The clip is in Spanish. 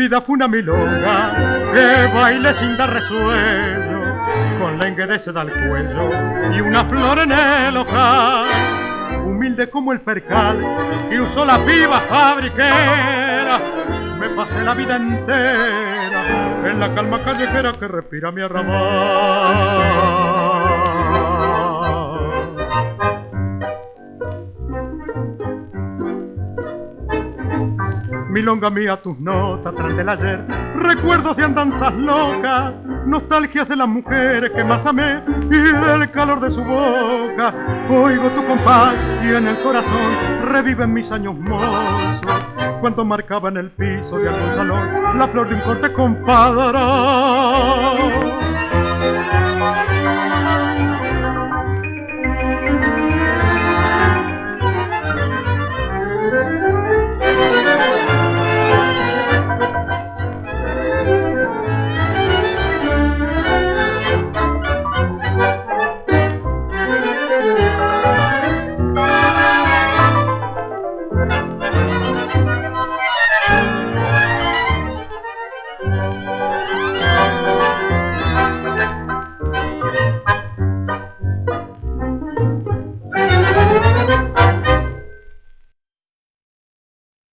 vida fue una milonga que baile sin dar resuello, con lengue de seda al cuello y una flor en el ojal. Humilde como el percal que usó la piba fabriquera, me pasé la vida entera en la calma callejera que respira mi arrabal. Milonga mía, tus notas tras del ayer, recuerdos de andanzas locas, nostalgias de las mujeres que más amé y del calor de su boca. Oigo tu compás y en el corazón reviven mis años mozos, cuando marcaba en el piso de algún salón la flor de un corte compadre.